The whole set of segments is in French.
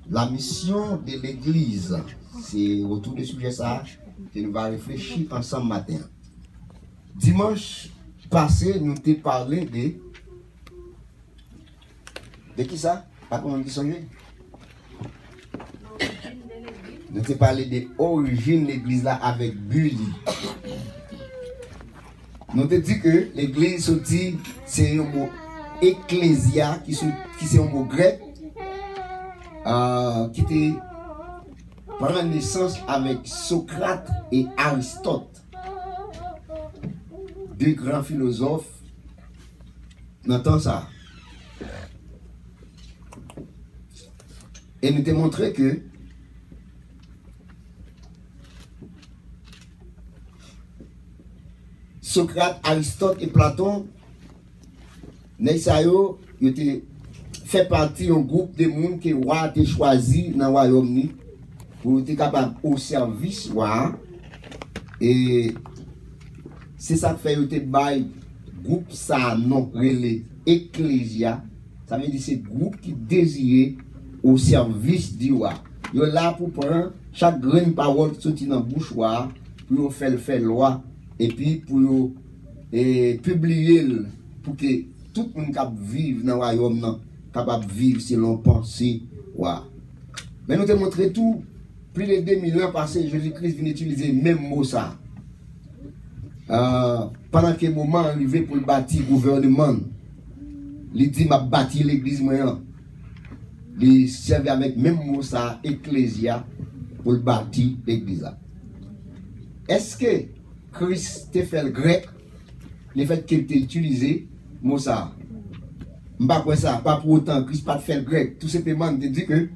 La mission de l'Église, c'est autour du sujet ça que nous allons réfléchir ensemble matin. Dimanche passé, nous t'ai parlé de qui ça? Pas comment on dit ça? Nous t'ai parlé de l'origine de l'Église là avec Bully. Nous t'ai dit que l'Église c'est un mot ecclésia qui c'est un mot grec qui était prend naissance avec Socrate et Aristote, deux grands philosophes. On entend ça. Et nous t'ai montré que Socrate, Aristote et Platon, Neysayo, ils fait partie d'un groupe de monde que roi a choisi dans le royaume pour être capable au service roi. Et c'est ça que fait que groupe ça non relé ecclésia. Ça veut dire c'est groupe qui désire au service du roi. Ils sont là pour prendre chaque graine parole qui sortit dans la bouche roi pour faire loi et puis pour publier pour que tout le monde capable vivre dans le royaume capable de vivre selon pensée. Mais nous te montré tout, plus de 2000 ans passés, Jésus-Christ vient utiliser le même mot ça. Pendant que le moment arrivé pour le bâtir le gouvernement, il dit m'a bâti l'église moyen. Il servait avec le même mot ça, ecclésia, pour le bâtir l'église. Est-ce que Christ te fait le grec, le fait qu'il t'a utilisé mot ça? Pas ça, pas pour autant, Christ pas fait le grec. Tout simplement, il dit que le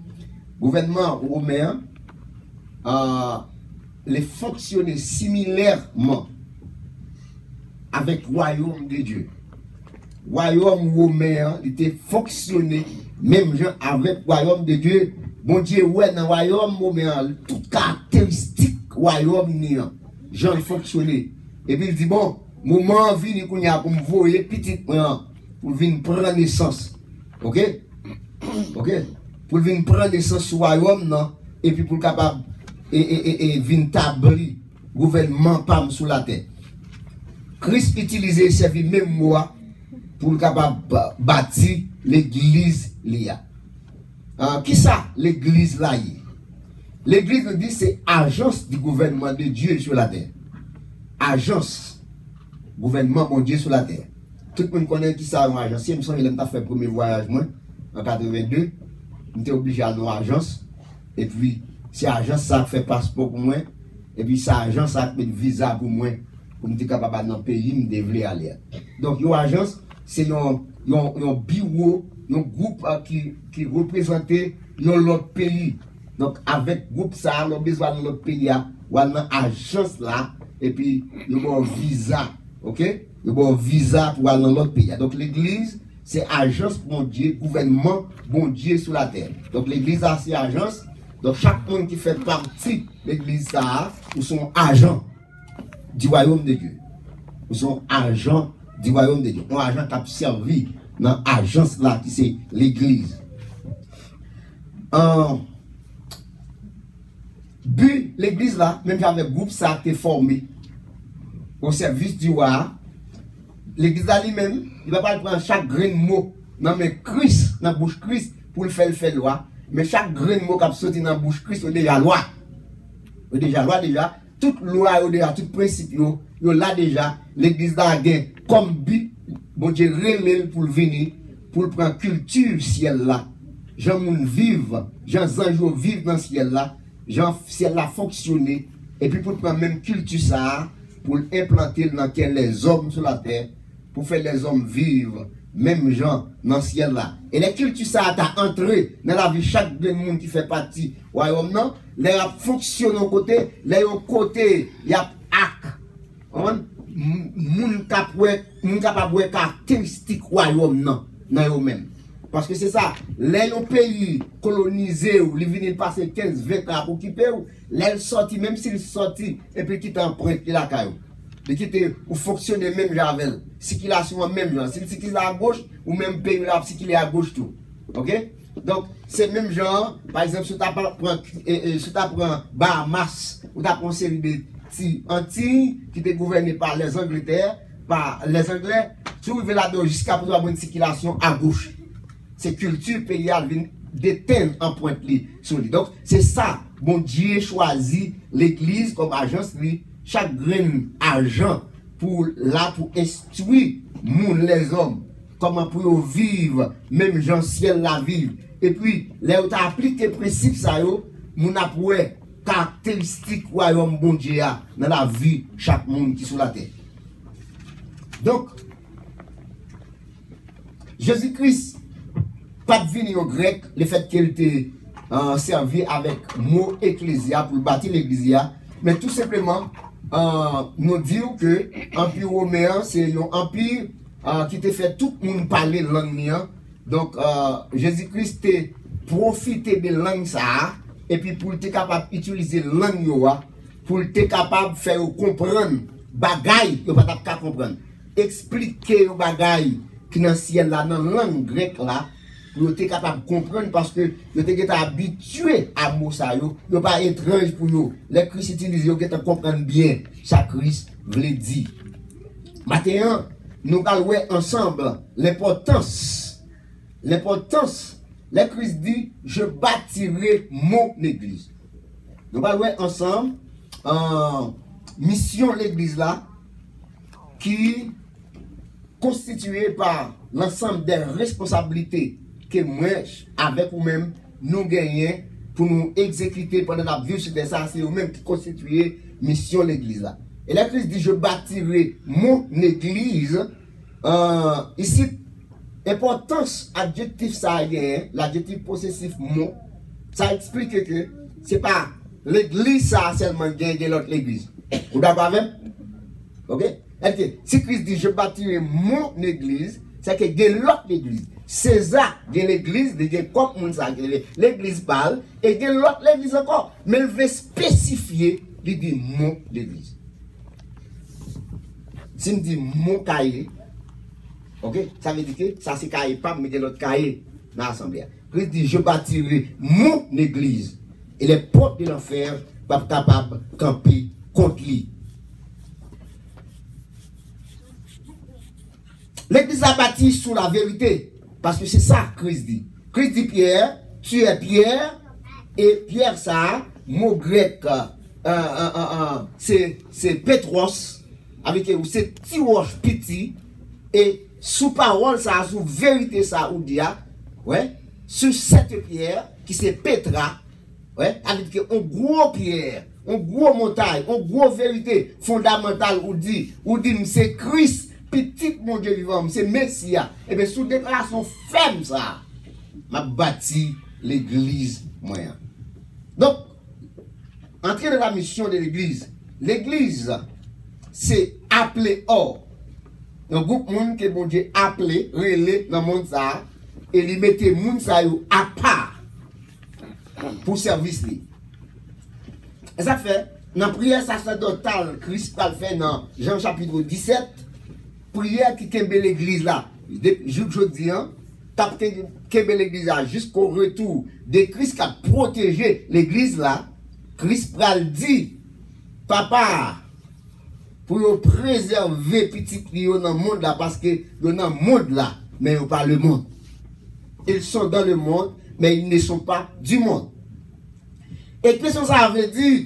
gouvernement romain les fonctionnait similairement avec le royaume de Dieu. Le royaume romain était fonctionné même avec le royaume de Dieu. Bon Dieu, ouais, dans le royaume romain, toute caractéristique du royaume Jean fonctionné. Et puis il dit, bon, moment venu pour me voir petit pour venir prendre naissance. Ok? Ok? Pour venir prendre naissance au royaume, non? Et puis pour capable et venir établir gouvernement PAM sur la terre. Christ utilisait ce même mot pour capable bâtir l'église l'IA. Qui ça l'église là? L'église nous dit c'est agence du gouvernement de Dieu sur la terre. Agence gouvernement de Dieu sur la terre. Tout le monde connaît qui ça une agence. Si je me souviens, il a fait le premier voyage moi, en 82. J'étais obligé à aller à l'agence. Et puis, c'est l'agence ça fait passeport pour moi. Et puis, c'est l'agence ça fait visa pour moi. Pour me être capable dans le pays, je devrais aller. Donc, l'agence, c'est un bureau, un groupe qui représente l'autre pays. Donc, avec le groupe ça, on a besoin de l'autre pays, ou une agence là, et puis, il y a un visa. Ok? Il y a un visa pour aller dans l'autre pays. Donc, l'église, c'est agence bon Dieu, gouvernement bon Dieu sur la terre. Donc, l'église a ses agences. Donc, chaque monde qui fait partie de l'église, ça, ou sont agents du royaume de Dieu. Ou sont agents du royaume de Dieu. Un agent qui a servi dans l'agence là, qui c'est l'église. But, l'église là, même avec le groupe, ça a été formé au service du roi. L'église là lui-même, il ne va pas prendre chaque grain de mot dans Christ, dans la bouche Christ, pour le faire loi. Mais chaque grain de mot qui a sorti dans la bouche Christ, c'est déjà loi. C'est déjà loi, déjà. Toute loi, déjà, tout principe, il là déjà. L'église là, comme but, bon Dieu, relève pour venir, pour prendre culture ciel là. Jean moun vive, Jean anges vivent dans le ciel là. Jean ciel là fonctionner. Et puis pour prendre même culture ça, pour implanter dans les hommes sur la terre, pour faire les hommes vivre, même gens dans le ciel là. Et les cultures ça a entré dans la vie chaque monde qui fait partie royaume non, les fonctionnent au côté, les au côté, il y a acte. Moun capable caractéristique royaume non, dans eux même. Parce que c'est ça, les pays colonisés ou ils viennent passer 15-20 ans pour occuper ou les sortis même s'ils sortis et puis qui t'empruntent la caillou. De quitter ou fonctionner même avec circulation même genre si qu'il est à gauche ou même pays là si qu'il est à gauche tout. OK? Donc, c'est même genre, par exemple, si tu prends Bahamas, ou tu prends une série de Antilles qui étaient gouvernées par les Angleterres, par les Anglais, tu arrives là-dedans jusqu'à pour avoir une circulation à gauche. C'est culture payale d'éteindre en pointe sur lui. Donc, c'est ça, bon Dieu choisit l'église comme agence, chaque grain argent pour instruire les hommes, comment pour vivre, même gens ciel la vivre. Et puis, là où tu appliques les principes, ça, mon apprend caractéristiques royaume bon Dieu dans la vie chaque monde qui est sur la terre. Donc, Jésus-Christ, pas de venir au grec, le fait qu'il était servi avec mot ecclésia pour bâtir l'église, mais tout simplement, nous disons que l'Empire romain, c'est un empire qui te fait tout le monde parler langue. Donc, Jésus-Christ a profité de langue ça, et puis pour être capable d'utiliser langue, pour être capable de faire comprendre bagaille, vous pas capable comprendre. Expliquer aux bagailles qui dans le ciel là, dans la langue grecque là, vous êtes capable de comprendre parce que vous êtes habitué à mot ça, vous pas étrange pour vous. Les Christ utilisent, vous êtes comprendre bien ça Christ veut dire. Maintenant, nous allons voir ensemble l'importance. Le Christ dit, je bâtirai mon église. Nous allons voir ensemble mission l'église là qui constituée par l'ensemble des responsabilités que moi, avec vous-même, nous gagnons pour nous exécuter pendant la vie sur ça, c'est vous-même qui constituez mission l'église là. Et là, Christ dit, je bâtirai mon église. Ici, importance adjectif ça l'adjectif possessif mon, ça explique que c'est pas l'église ça seulement gagne l'autre l'église. Vous d'accord avec? Ok? Si Christ dit je bâtirai mon église, c'est que il y a l'autre église. César, il y a l'église, il y a comme ça, l'église parle, et il y a l'autre l'église encore. Mais il veut spécifier, il dit mon église. Si il dit mon cahier, ok, ça veut dire que ça c'est cahier, pas mais de l'autre cahier dans l'assemblée. Christ dit je bâtirai mon église, et les portes de l'enfer ne sont pas capables de camper contre lui. L'église a bâti sur la vérité. Parce que c'est ça que Christ dit. Christ dit Pierre, tu es Pierre. Et Pierre, ça, mot grec, c'est Petros. Avec c'est petit roche petit. Et sous parole, ça, sous vérité, ça, ou dia. Ouais. Sur cette pierre, qui c'est Petra. Ouais. Avec un gros pierre. Un gros montagne. Un gros vérité fondamentale, ou dit c'est Christ. Petit mon Dieu vivant, c'est Messia. Et bien, sous déclaration ferme, ça, m'a bâti l'église moyen. Donc, entrer dans la mission de l'église, c'est appelé hors. Un groupe de monde que mon Dieu appelé, relé dans le monde, ça, et il mettait le monde ça à part pour service. Et ça fait, dans la prière sacerdotale, Christ va le faire dans Jean chapitre 17. Prière qui kembe l'église là, je dis, t'as kembe l'église là jusqu'au retour de Christ qui a protégé l'église là. Christ pral dit, papa, pour préserver petit Lio dans le monde là, parce que dans le monde là, mais ils pas le monde. Ils sont dans le monde, mais ils ne sont pas du monde. Et qu'est-ce que ça veut dire?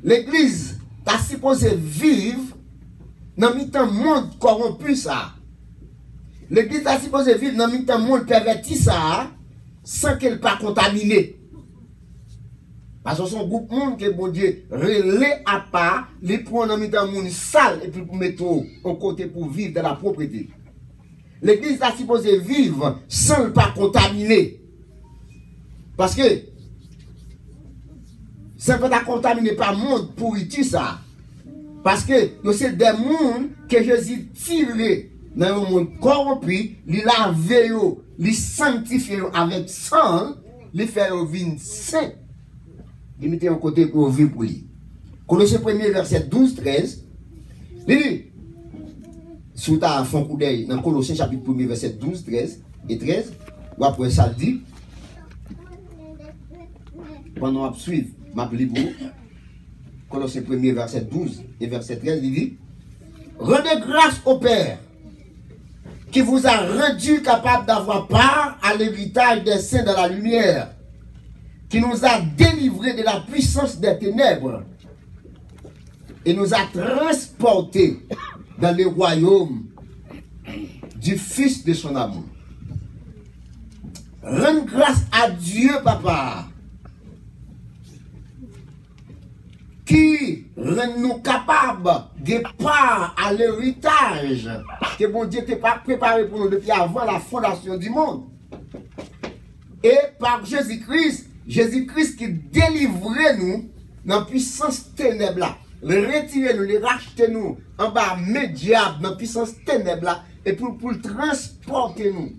L'église, t'as supposé vivre dans le monde corrompu ça. L'église a supposé vivre dans le monde perverti ça, sans qu'elle pas contaminée. Parce que son groupe monde que bon Dieu relais à part, les prend dans le monde sale et puis pour mettre au côté pour vivre dans la propriété. L'église a supposé vivre sans pas contaminer. Parce que ça peut pas contaminer par monde pour y ça. Parce que c'est des mondes que Jésus tiré dans le monde corrompu, il lave, il sanctifie avec sang, il fait vivre saint. Il mettait un côté pour vivre pour lui. Colossiens 1er verset 12-13, il dit, sous ta fond coup d'œil, dans Colossiens chapitre 1er verset 12, 13 et 13, ou après ça dit, pendant qu'on suit ma libre, Colossiens 1er, verset 12 et verset 13, il dit, rendez grâce au Père qui vous a rendu capable d'avoir part à l'héritage des saints de la lumière, qui nous a délivrés de la puissance des ténèbres et nous a transportés dans le royaume du Fils de son amour. Rends grâce à Dieu, papa, qui rend nous capables de part à l'héritage que bon Dieu n'était pas préparé pour nous depuis avant la fondation du monde. Et par Jésus-Christ, Jésus-Christ qui délivrait nous dans la puissance ténèbre là, retirer nous, les racheter nous en bas, diable dans la puissance ténèbre là, et pour le transporter nous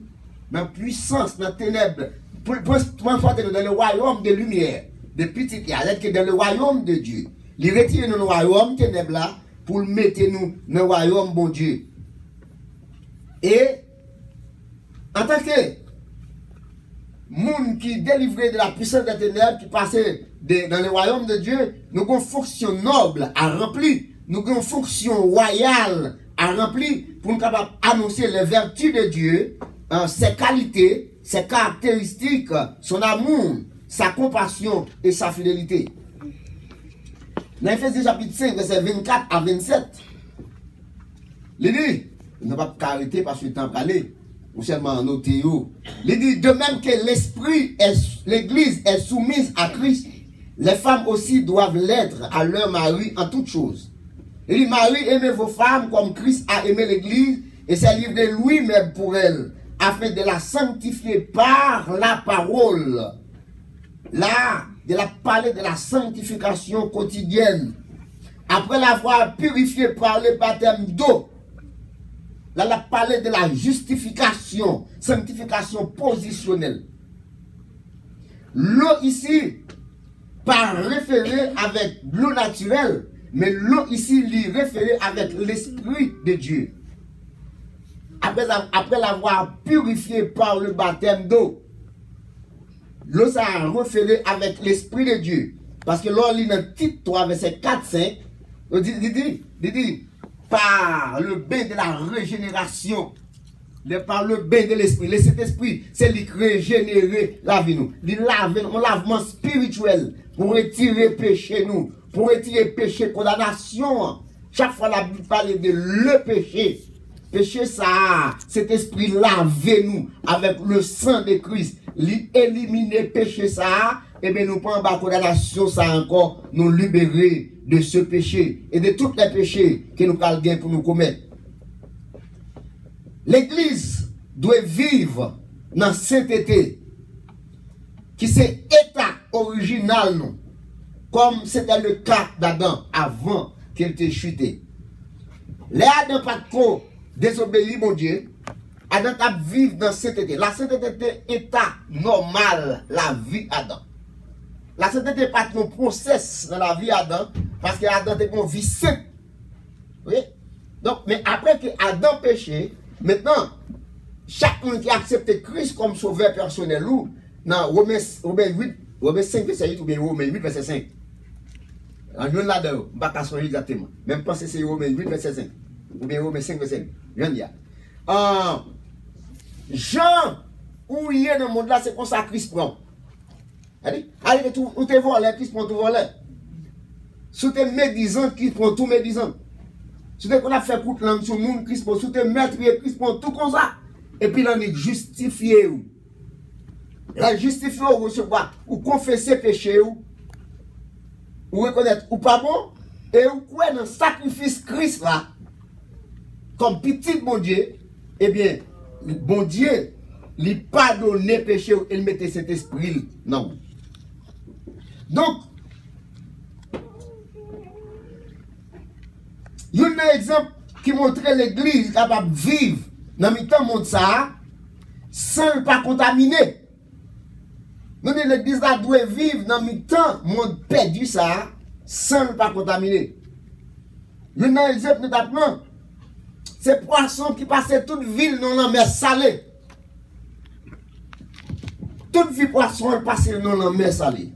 dans la puissance, dans la ténèbre, pour transporter nous dans le royaume de lumière, de petite que dans le royaume de Dieu. Il retire nous dans le royaume ténèbre là pour mettre nous dans le royaume bon Dieu. Et en tant que monde qui délivrait de la puissance des ténèbres, qui passait dans le royaume de Dieu, nous avons une fonction noble à remplir, nous avons une fonction royale à remplir pour nous capables d'annoncer les vertus de Dieu, ses qualités, ses caractéristiques, son amour, sa compassion et sa fidélité. Dans Ephésiens chapitre 5, verset 24 à 27, il dit, il n'a pas arrêté parce que le temps aller, ou seulement noter. Il dit, de même que l'Église est soumise à Christ, les femmes aussi doivent l'être à leur mari en toutes choses. Il dit, Marie, aimez vos femmes comme Christ a aimé l'Église et s'est livré lui-même pour elle, afin de la sanctifier par la parole. Là, de la parler de la sanctification quotidienne. Après l'avoir purifié par le baptême d'eau, là, la parler de la justification, sanctification positionnelle. L'eau ici, pas référée avec l'eau naturelle, mais l'eau ici, lui référée avec l'Esprit de Dieu. Après l'avoir purifié par le baptême d'eau, l'eau ça a référé avec l'Esprit de Dieu. Parce que l'on lit dans Tite 3, verset 4-5, il dit, par le bain de la régénération, par le bain de l'Esprit. Cet esprit, c'est lui régénérer la vie nous. Il lave, un lavement spirituel pour retirer péché nous, pour retirer péché, condamnation. Chaque fois la Bible parle de le péché. Péché ça, cet esprit laver nous avec le sang de Christ, éliminer péché ça, et bien nous prenons la condamnation ça encore, nous libérer de ce péché et de tous les péchés que nous avons bien pour nous commettre. L'Église doit vivre dans cet été, qui c'est état original, nous, comme c'était le cas d'Adam avant qu'il ait chuté. Les Adam pas trop désobéir mon Dieu, Adam a vivre dans cet été. La sainteté était état normal, la vie Adam. La sainteté n'est pas un process dans la vie Adam, parce que Adam était une vie sainte. Oui? Donc, mais après que Adam péché, maintenant, chaque monde qui a accepté Christ comme sauveur personnel, ou dans Romains 5, verset 8, ou bien Romains 8, verset 5. En nous là-dedans, je ne vais pas changer exactement. Même pas si c'est Romains 8, verset 5. Ou bien Romains 5, verset 5. Je viens de dire. Jean, où il est dans le monde là, c'est comme ça Christ prend. Allez, où tu volé, Christ prend tout volé. Si tu es médisant, Christ prend tout médisant. Si tu as fait pour langue sur le monde, Christ prend tout meurtrier, Christ prend tout comme ça. Et puis là, il justifié. La justifié, ou recevoir, ou confesser péché, ou reconnaître ou pas bon, et ou quoi dans le sacrifice Christ là, comme petit bon Dieu, eh bien, bon Dieu, il pardonne péché, il mettait cet esprit, non. Donc, il y a un exemple qui montre l'église capable de vivre dans le temps monde ça, sans pas contaminer. Nous, l'église doit vivre dans le temps monde perdu ça, sans pas contaminer. Il y a un exemple notamment, c'est poisson qui passait toute ville dans la mer salée. Toute vie poisson passait dans la mer salée.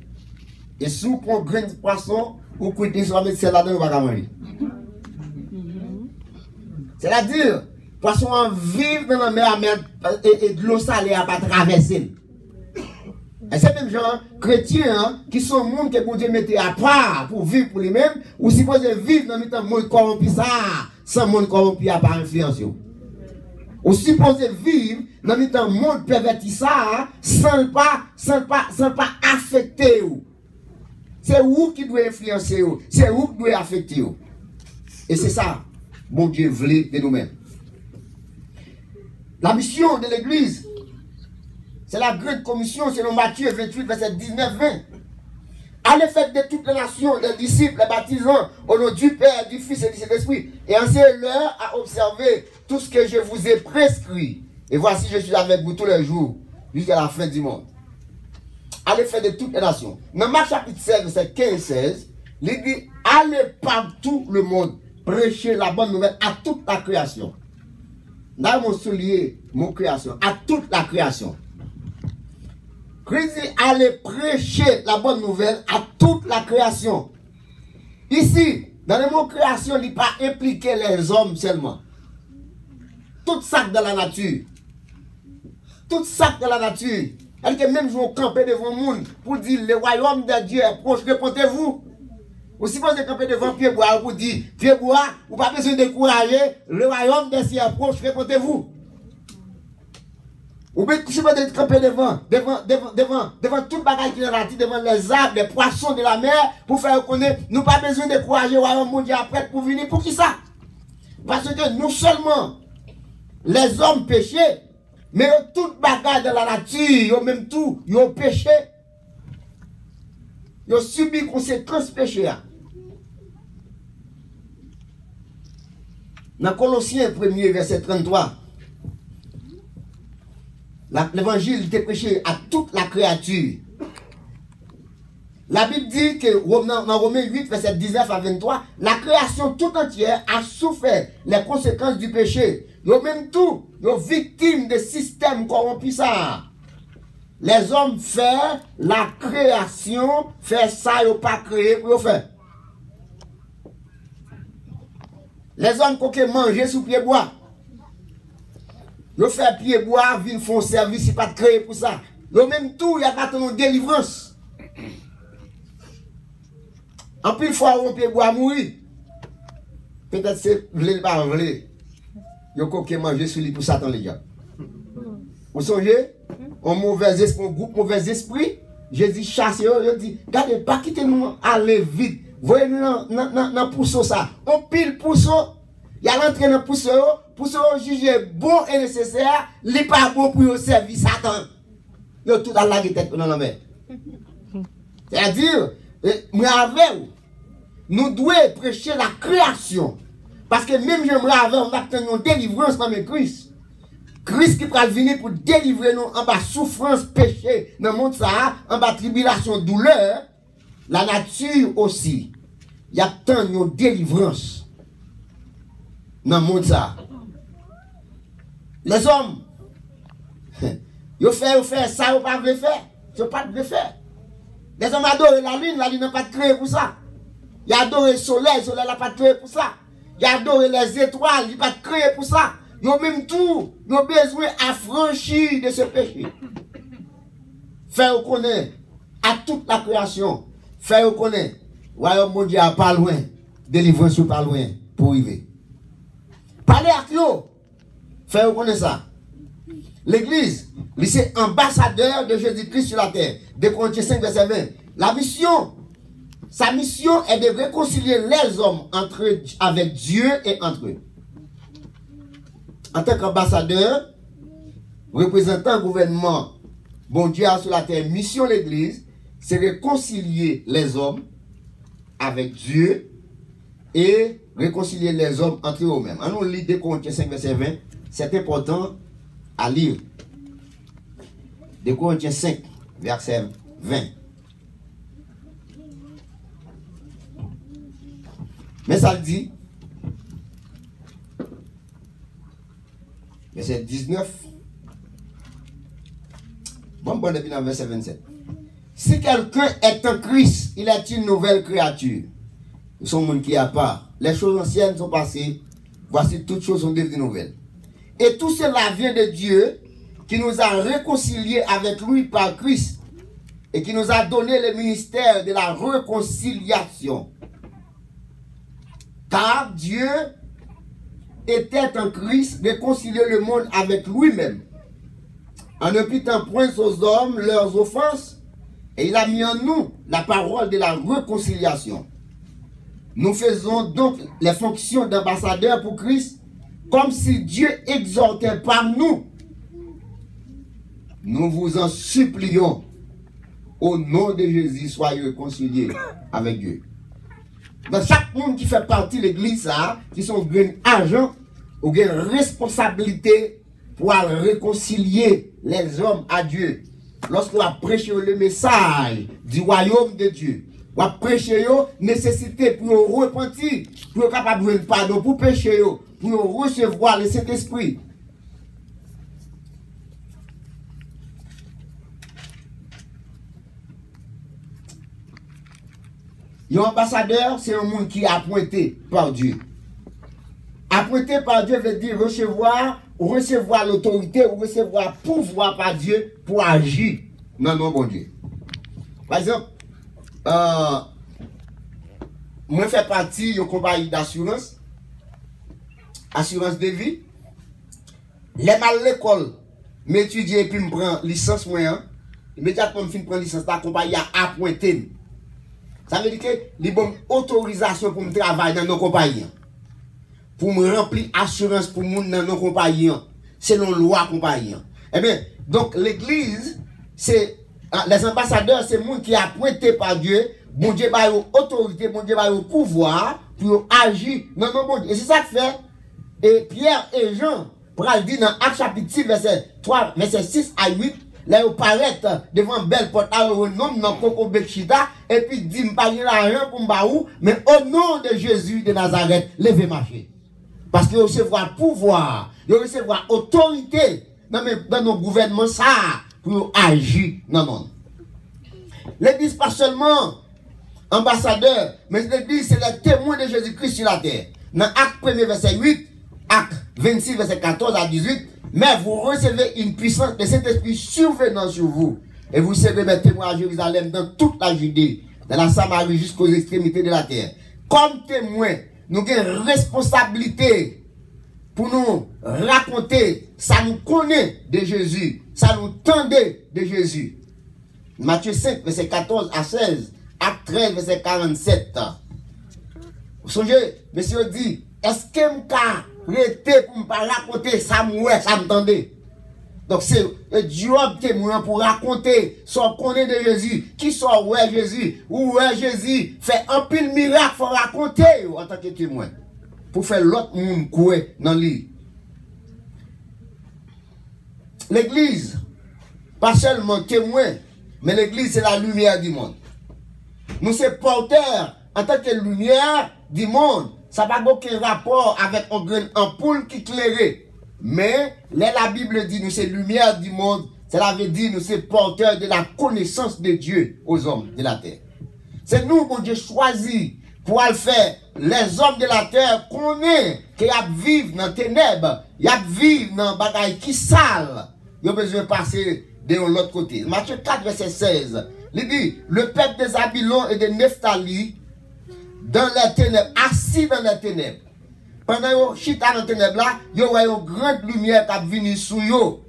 Et si vous prenez un grain de poisson, vous coûtez sur la médecine là-dedans, vous ne pouvez pas manger. C'est-à-dire, poisson en vivre dans la mer et de l'eau salée à pas traverser. Et c'est même gens chrétiens qui sont le monde que bon Dieu mettait à part pour vivre pour lui-même, ou supposé vivre dans le monde corrompu ça, sans monde corrompu à part influence. Ou supposé vivre dans le monde perverti ça, sans pas affecter. C'est vous qui doit influencer, c'est vous qui doit affecter. Et c'est ça, bon Dieu voulait de nous-mêmes. La mission de l'Église, c'est la grande commission selon Matthieu 28, verset 19-20. Allez faire de toutes les nations, les disciples, les baptisants, au nom du Père, du Fils et du Saint-Esprit, et enseignez-leur à observer tout ce que je vous ai prescrit. Et voici, je suis avec vous tous les jours, jusqu'à la fin du monde. Allez faire de toutes les nations. Dans Marc chapitre 16, verset 15-16, il dit, allez partout le monde, prêcher la bonne nouvelle à toute la création. Là, mon soulier, mon création, à toute la création. Christ dit, allez prêcher la bonne nouvelle à toute la création. Ici, dans le mot création, il n'est pas impliqué les hommes seulement. Tout ça dans la nature. Tout ça dans la nature. Elle que même vous campez devant le monde pour dire le royaume de Dieu est proche, répondez-vous. Ou si vous campez devant Pierre-Bois pour dire Pierre-Bois, vous n'avez pas besoin de décourager, le royaume de Dieu est proche, répondez-vous. Ou bien si vous êtes campé devant toute bagaille qui est dans la terre, devant les arbres, les poissons de la mer, pour faire reconnaître, nous n'avons pas besoin de décourager le royaume mondial après pour venir. Pour qui ça? Parce que non seulement les hommes péchaient, mais toute bagaille de la nature, même tout, ils ont péché. Ils ont subi conséquences péché. Dans Colossiens 1er, verset 33, l'évangile était prêché à toute la créature. La Bible dit que dans Romains 8, verset 19 à 23, la création tout entière a souffert les conséquences du péché. Ils ont même tout, ils sont victimes de systèmes corrompus. Les hommes font la création, font ça, ils n'ont pas créé pour faire. Les hommes qui ont mangé sous pied bois. Ils font pied bois, ils font service, ils ne sont pas créés pour ça. Ils ont même tout, il n'y a pas de délivrance. En plus, il faut un pied bois mourir. Peut-être c'est vle pas vle. Ils ont mangé sous lui pour Satan les gars. Vous songez? Un mauvais esprit, un groupe mauvais esprit. Jésus chasse, il dit, regardez, pas quitter nous aller vite. Voyez-nous dans pousseau ça. On pile pousseau. Il y a l'entrée dans pousseau. Pousseau jugé bon et nécessaire. Il n'est pas bon pour servir Satan. Il y tout dans la tête dans la mer. C'est-à-dire, nous devons prêcher la création. Parce que même j'aimerais on va obtenir une délivrance dans mes Christ. Christ qui va venir pour délivrer nous en bas souffrance, péché, dans le monde ça, en bas tribulation, douleur. La nature aussi. Il y a tant de délivrance dans le monde ça. Les hommes, ils font ça, ils ne pas le faire. Ils ne pas le faire. Les hommes adorent la lune n'a pas créé pour ça. Ils adorent le soleil n'a pas créé pour ça. Ils adorent les étoiles, ils n'ont pas créé pour ça. Ils ont même tout, ils ont besoin d'affranchir de ce péché. Faire reconnaître à toute la création, faire reconnaître, royaume mondial pas loin, délivrance pas loin pour arriver. Parler à eux, faire reconnaître ça. L'Église, c'est ambassadeur de Jésus-Christ sur la terre. 2 Corinthiens 5, verset 20. La mission, sa mission est de réconcilier les hommes avec Dieu et entre eux. En tant qu'ambassadeur, représentant le gouvernement, bon Dieu sur la terre, mission de l'Église, c'est réconcilier les hommes avec Dieu et réconcilier les hommes entre eux-mêmes. On lit 2 Corinthiens 5, verset 20. C'est important à lire. 2 Corinthiens 5, verset 20. Mais ça le dit, verset 19, bon, depuis dans verset 27. Si quelqu'un est en Christ, il est une nouvelle créature. Nous sommes monde qui a part. Les choses anciennes sont passées. Voici toutes choses sont devenues nouvelles. Et tout cela vient de Dieu qui nous a réconciliés avec lui par Christ et qui nous a donné le ministère de la réconciliation. Car Dieu était en Christ réconcilier le monde avec lui-même, en ne pitant point aux hommes leurs offenses, et il a mis en nous la parole de la réconciliation. Nous faisons donc les fonctions d'ambassadeurs pour Christ, comme si Dieu exhortait par nous. Nous vous en supplions, au nom de Jésus, soyez réconciliés avec Dieu. Dans chaque monde qui fait partie de l'église, qui sont des agents ou des responsabilités pour réconcilier les hommes à Dieu. Lorsqu'on va prêcher le message du royaume de Dieu, on va prêcher la nécessité pour repentir, pour être capable de pardon, pour pécher, pour recevoir le Saint-Esprit. Un ambassadeur, c'est un monde qui est appointé par Dieu. Appointé par Dieu veut dire recevoir l'autorité ou recevoir pouvoir par Dieu pour agir dans nos bon Dieu. Par exemple, moi je fais partie d'une compagnie d'assurance, assurance de vie. Les mal à l'école, m'étudier et puis me prendre licence moyen. Immédiatement, je prends licence, la compagnie a appointé. Ça veut dire que les bonnes autorisations pour me travailler dans nos compagnies. Pour me remplir assurance pour moun dans nos compagnies. Selon loi compagnie. Eh bien, donc l'église, c'est les ambassadeurs, c'est moun qui est appointé par Dieu. Bon Dieu va avoir autorité, bon Dieu va avoir pouvoir pour agir dans nos mondes. Et c'est ça que fait. Et Pierre et Jean, pour le dire dans Actes chapitre 6, verset 3, verset 6 à 8, là, ils paraissent devant une belle porte à un nom dans Coco Bekchita, et puis dit, je ne l'argent pour m'baou, mais au nom de Jésus de Nazareth, levez marcher. Parce qu'ils recevoir pouvoir, ils recevoir autorité dans nos gouvernements, ça, pour agir dans le monde. L'église, pas seulement ambassadeur, mais l'église, c'est le témoin de Jésus-Christ sur la terre. Dans Acte 1, verset 8, Acte 26, verset 14 à 18, mais vous recevez une puissance de cet esprit survenant sur vous. Et vous serez mes témoins à Jérusalem, dans toute la Judée, dans la Samarie, jusqu'aux extrémités de la terre. Comme témoins, nous avons une responsabilité pour nous raconter, ça nous connaît de Jésus, ça nous tendait de Jésus. Matthieu 5, verset 14 à 16, Acte 13, verset 47. Vous songez, monsieur dit, est-ce que je vais pour me raconter ça, ça me tendait. Donc c'est Dieu témoin pour raconter son connaît de Jésus, qui soit ouais Jésus, ou ouais Jésus, fait un pile miracle, faut raconter en tant que témoin. Pour faire l'autre monde couer dans l'île. L'église, pas seulement témoin, mais l'église c'est la lumière du monde. Nous sommes porteurs en tant que lumière du monde. Ça n'a pas aucun rapport avec une ampoule qui éclairait. Mais la Bible dit nous c'est lumière du monde. Cela veut dire nous sommes porteurs de la connaissance de Dieu aux hommes de la terre. C'est nous que Dieu choisi pour le faire. Les hommes de la terre connaissent qu'ils vivent dans les ténèbres. Ils vivent dans des bagailles qui sales. Ils ont besoin de passer de l'autre côté. Matthieu 4, verset 16. Il dit, le peuple des Zabylon et de Nephtali, dans les ténèbres, assis dans les ténèbres. Pendant qu'ils chita dans les ténèbres là, ils ont une grande lumière qui est venue sur eux.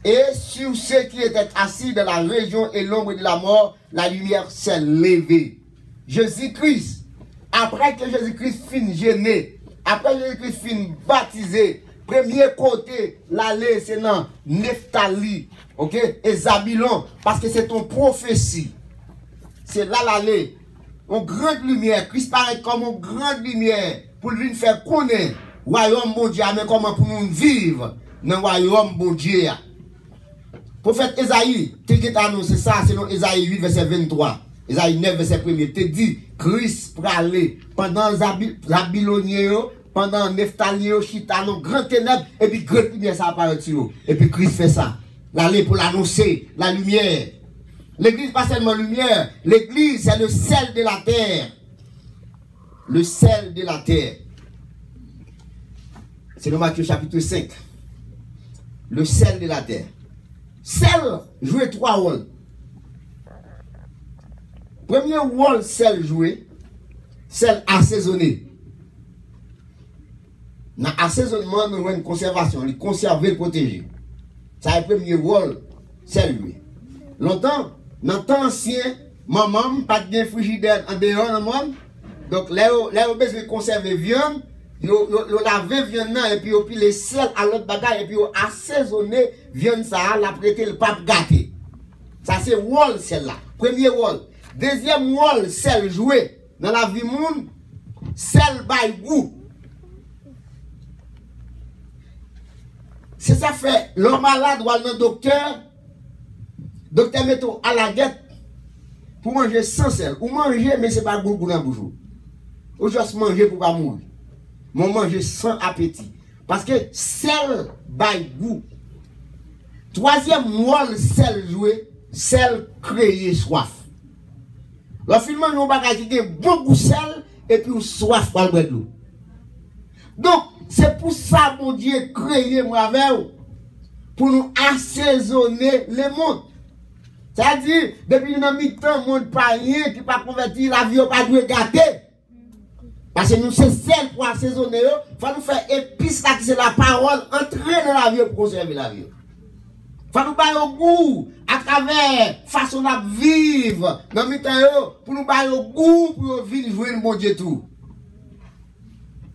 Et sur ceux qui étaient assis dans la région et l'ombre de la mort, la lumière s'est levée. Jésus-Christ, après que Jésus-Christ finit gêné, après Jésus-Christ finit baptisé, premier côté, l'allée c'est dans Nephtali, ok, et Zabylon, parce que c'est ton prophétie. C'est là l'allée. Une grande lumière, Christ paraît comme une grande lumière pour lui faire connaître le royaume bon Dieu, mais comment pour nous vivre dans le royaume bon Dieu. Prophète Esaïe, tu as annoncé ça, c'est dans Esaïe 8, verset 23. Esaïe 9, verset 1, te dit, Christ pour aller pendant Zabylonien, pendant Nephtali, Chita, dans grand ténèbres, et puis grande lumière ça apparaît sur eux. Et puis Christ fait ça. L'aller pour l'annoncer, la lumière. L'église, pas seulement lumière. L'église, c'est le sel de la terre. Le sel de la terre. C'est le Matthieu chapitre 5. Le sel de la terre. Sel jouait 3 rôles. Premier rôle, sel joué, sel assaisonné. Dans l'assaisonnement, nous avons une conservation, il conserver, le protéger. C'est le premier rôle, sel joué. Longtemps, dans le temps ancien, maman, pas de frigidaire en dehors, dans le monde. Donc, là, on besoin de conserver viande, on lave viande, et puis on les sel à l'autre bagage, et puis on assaisonner viande, ça, la prêter le pape gâté. Ça, c'est rôle, celle-là. Premier rôle. Deuxième rôle, sel joué dans la vie monde, sel by goût. C'est ça fait, l'homme malade ou le docteur met à la guette pour manger sans sel. Ou manger, mais ce n'est pas goût dans la bouche. Ou juste manger pour pas mourir. Mais manger sans appétit. Parce que sel by goût. Troisième rôle, sel joué, sel créer soif. Le film, nous avons beaucoup de sel et puis soif pour le boire de l'eau. Donc, c'est pour ça que mon Dieu créé moi avec vous, pour nous assaisonner le monde. C'est-à-dire, depuis nous mi-temps, le monde pas rien qui pas converti, la vie pas dû gâter. Parce que nous, c'est sel pour assaisonner, il faut nous faire épice là, qui c'est la parole, entrer dans la vie pour conserver la vie. Il faut nous bailler au goût à travers façon de vivre dans le temps pour nous bailler au goût pour vivre jouer le bon Dieu tout.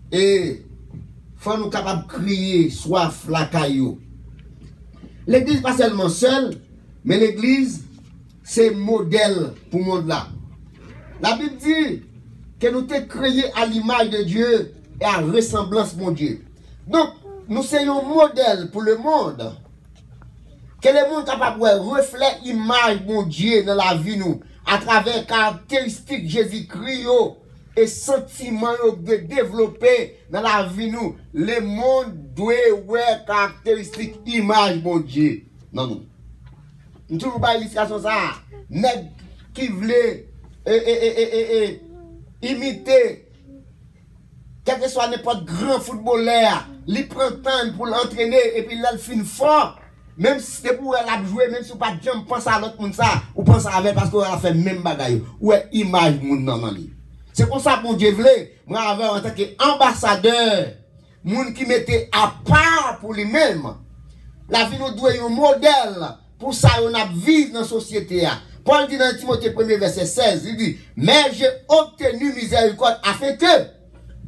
Et il faut nous capables de crier soif la caillou. L'église pas seulement seule, mais l'église c'est modèle pour le monde là. La Bible dit que nous sommes créés à l'image de Dieu et à ressemblance de mon Dieu. Donc nous sommes un modèle pour le monde. Que le monde capable de refléter l'image de mon Dieu dans la vie nous, à travers caractéristiques Jésus-Christ et sentiments de développer dans la vie nous. Le monde doit avoir caractéristiques image de mon Dieu. Non, non. Nous ne trouvons pas l'illustration ça. Nèg qui voulait imiter, quel que soit n'importe grand footballeur, il prend temps pour l'entraîner et puis il finit fort. Même si c'est pour elle jouer, même si vous pas de pense à l'autre monde ça, ou pense avec parce qu'on a fait même bagaille, ou est image monde dans lui. C'est pour ça que mon Dieu voulait, moi avec en tant qu'ambassadeur, monde qui mettait à part pour lui-même. La vie nous doit un modèle pour ça on a vivre dans la société. Paul dit dans Timothée 1 verset 16, il dit, mais j'ai obtenu miséricorde afin que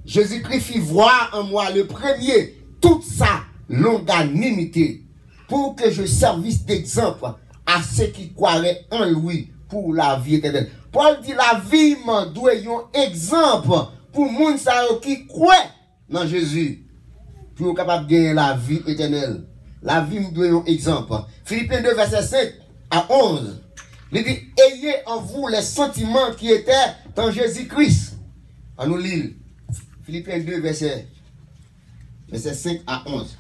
Jésus-Christ fit voir en moi le premier toute sa longanimité, pour que je servisse d'exemple à ceux qui croiraient en lui pour la vie éternelle. Paul dit la vie doit être un exemple pour les gens qui croient dans Jésus pour être capable de gagner la vie éternelle. La vie doit être un exemple. Philippiens 2 verset 5 à 11. Il dit, ayez en vous les sentiments qui étaient dans Jésus-Christ. On nous lit Philippiens 2 verset 5 à 11.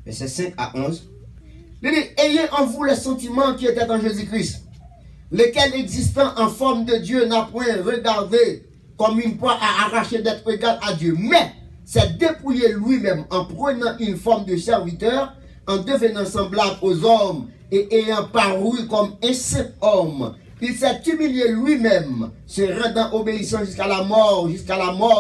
Verset 5 à 11. Il dit, ayez en vous les sentiments qui étaient en Jésus-Christ, lesquels existant en forme de Dieu n'a point regardé comme une proie à arracher d'être égal à Dieu, mais s'est dépouillé lui-même en prenant une forme de serviteur, en devenant semblable aux hommes et ayant paru comme un simple homme. Il s'est humilié lui-même, se rendant obéissant jusqu'à la mort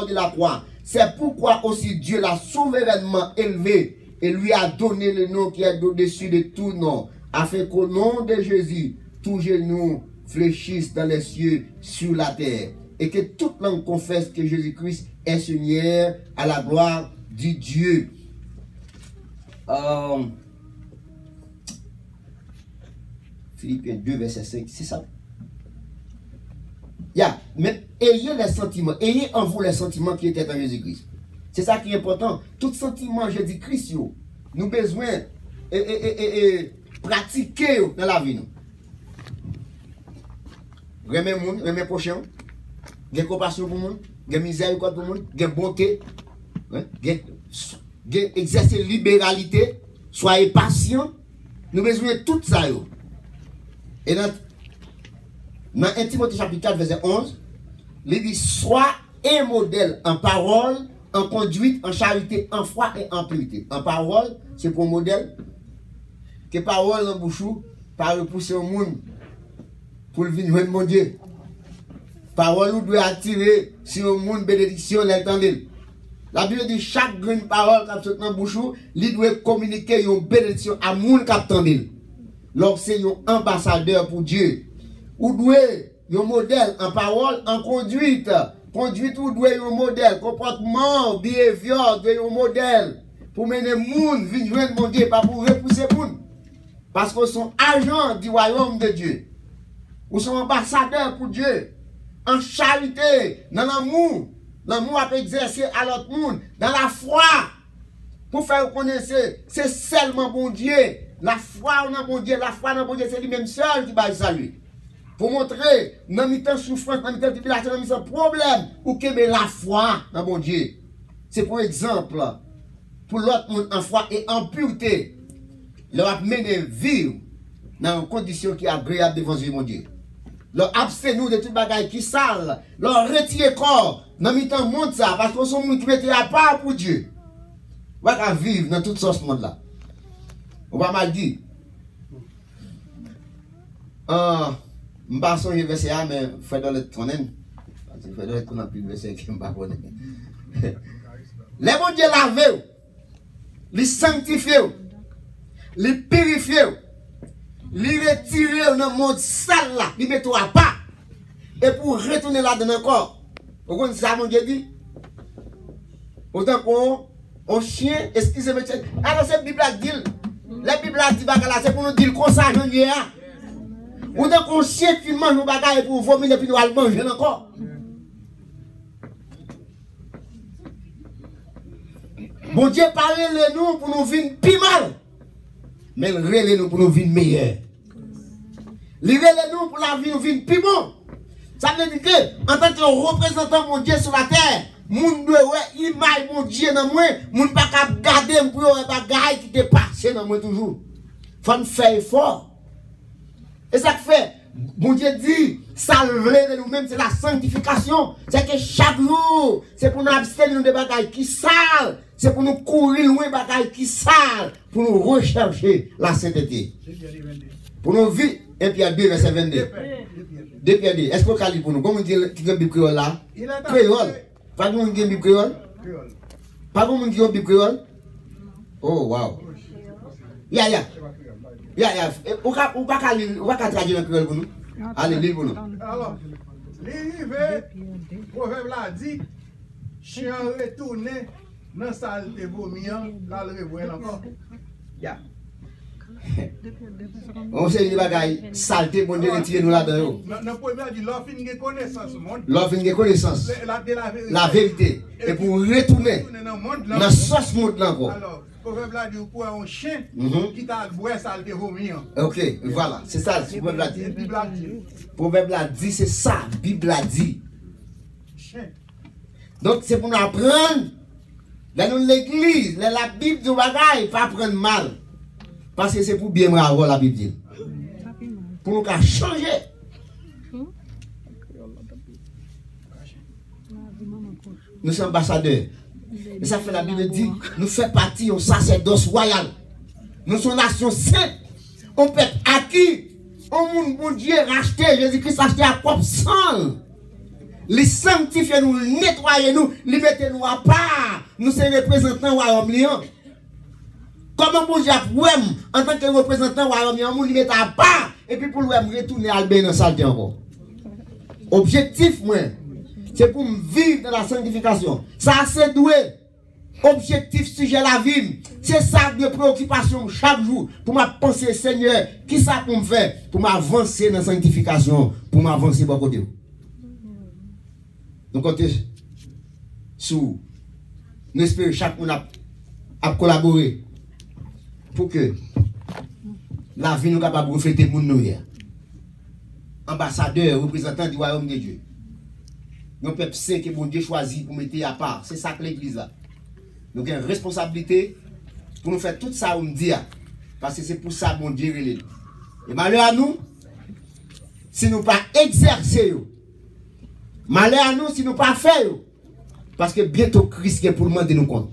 de la croix. C'est pourquoi aussi Dieu l'a souverainement élevé et lui a donné le nom qui est au-dessus de tout nom, afin qu'au nom de Jésus, tous genoux fléchissent dans les cieux, sur la terre, et que toute langue confesse que Jésus-Christ est Seigneur, à la gloire du Dieu. Philippiens 2, verset 5, c'est ça. Mais ayez les sentiments, ayez en vous les sentiments qui étaient en Jésus-Christ. C'est ça qui est important. Tout sentiment Jésus-Christ, nous avons besoin de pratiquer dans la vie. Remet le monde, remet le prochain. Il y a compassion pour le monde, il y a misère pour le monde, il y a bonté. exercer libéralité, soyez patient. Nous besoin de tout ça. Et dans 1 Timothée chapitre 4, verset 11, il dit, sois un modèle en parole, en conduite, en charité, en foi et en pureté. En parole, c'est pour un modèle. Que parole en bouchou, par repousser au monde, pour le venir mon Dieu. Parole nous doit attirer sur le monde bénédiction, l'entendez. La Bible dit chaque grande parole qui a dans bouchou, il doit communiquer une bénédiction à monde qui attendait. Lorsque c'est un ambassadeur pour Dieu. Ou doit un modèle en parole, en conduite. Conduite ou doit un modèle, comportement, behavior, doit un modèle pour mener monde venir joindre mon Dieu, pas pour repousser monde. Parce qu'ils sont agents du royaume de Dieu. Ils sont ambassadeurs pour Dieu. En charité, dans l'amour. L'amour a exercer à l'autre monde. Dans la foi. Pour faire connaître, c'est seulement bon Dieu. La foi dans bon Dieu, la foi dans bon Dieu, c'est lui-même seul qui va saluer. Pour montrer, dans le temps de souffrance, dans le temps de tribulation, dans le temps de problème, ou que la foi dans bon Dieu. C'est pour exemple, pour l'autre monde en foi et en pureté. Leur a mené vivre dans une condition qui est agréable devant Dieu, mon Dieu. Leur abstenir de tout bagaille qui sale. Leur retirer corps. Dans le temps monde ça. Parce que sont gens qui mettent à part pour Dieu. On va vivre dans toute ce monde-là. On va mal dire. Je ne sais pas si je verset A, mais je fais dans le tonnen. Parce que je fais dans le tonnen plus verset qui ne pas connaître. Les bon Dieu lavé, les sanctifié, les purifié, les retirer dans le monde sale là, les mettre à part. Et pour retourner là-dedans encore. Vous connaissez ça, mon Dieu dit? Autant qu'on chien, excusez-moi, alors c'est la Bible qui dit. La Bible dit, c'est pour nous dire comme ça, j'en ai un. Autant qu'on chien qui mange nos bagages pour vomir et puis nous allons manger encore. Bon Dieu parle nous pour nous vivre plus mal. Mais il relève nous pour nous vivre meilleur. Il relève nous pour la vie nous vivre plus bon. Ça veut dire que, en tant que représentant mon Dieu sur la terre, moun doit image mon Dieu dans moi, moun pas capable garder pour un bagage qui te passe dans moi toujours. Faut faire effort. Et ça fait, mon Dieu dit, salver de nous-mêmes, c'est la sanctification. C'est que chaque jour, c'est pour nous abstenir de bagages qui sale. C'est pour nous courir loin de bagages qui sale. Pour nous rechercher la sainteté. Pour nous vivre, 1 Pierre 2, verset 22. 2 Pierre 2. Est-ce que vous avez pour nous? Comment on dit qui a une Bible créole là? Créole. Pas de monde qui a une Bible créole? Pas de monde qui a une Bible créole? Oh, wow. Ya. Ou pas traduire le créole pour nous? Allez, lire pour nous. Alors, l'hiver, le proverbe l'a dit, chien retourné dans saleté vomiant, là le revoit encore. Ya. On sait les bagailles, saleté, bon Dieu, retirez nous là-dedans. Dans le proverbe dit, l'offre de connaissance, l'offre de connaissance, la vérité. Et pour retourner dans ce sens monde encore. Alors, le proverbe l'a dit, pour un chien qui t'a boire saleté vomiant. Ok, voilà, c'est ça, le proverbe l'a dit. Le proverbe l'a dit, c'est ça, la Bible l'a dit. Donc, c'est pour nous apprendre, dans l'église, la Bible du bagaille, pas prendre mal. Parce que c'est pour bien avoir la Bible dit. Pour nous changer. Nous sommes ambassadeurs. Et ça fait la Bible dit, nous faisons partie au sacerdoce royal. Nous sommes nation sainte. On peut être acquis. Au monde, bon Dieu, racheté. Jésus-Christ a acheté à propre sang. Les sanctifier nous, nettoyer nous, les mettre nous à part. Nous sommes représentants du royaume Lyon. Comment bon Dieu en tant que représentant du royaume Lyon, nous les mettre à part. Et puis pour nous retourner à l'Albé dans saleté encore. Objectif, moi, c'est pour me vivre dans la sanctification. Ça, c'est doué. Objectif, sujet la vie. C'est ça de préoccupation chaque jour. Pour me penser, Seigneur, qui ça pour me faire? Pour m'avancer dans la sanctification. Pour m'avancer bon côté. Donc, on est sous. Nous espérons chaque monde a collaboré pour que la vie nous capable de refléter le monde. Ambassadeur, représentant du royaume de Dieu. Nos peuples sait que bon Dieu choisit pour mettre à part. C'est ça que l'église a. Nous avons une responsabilité pour nous faire tout ça, on me dit. Parce que c'est pour ça que mon Dieu est là. Et malheur à nous, si nous ne pas exercer. Malheur à nous, si nous ne pas faire. Parce que bientôt Christ est pour le demander nous compte.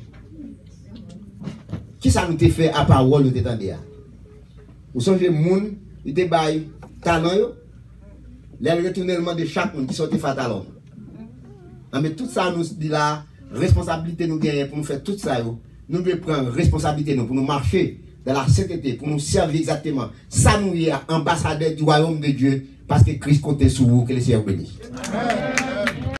Qui ça nous a fait à parole nous t'entendez? Vous savez, moun, il te bail talent yo. Les retournements de chaque monde qui sortait fatal. Mais tout ça nous dit là, responsabilité nous gagne pour nous faire tout ça yo. Nous devons prendre responsabilité nous pour nous marcher dans la sainteté, pour nous servir exactement. Ça nous est ambassadeur du royaume de Dieu parce que Christ compte sur vous, que le Seigneur bénisse.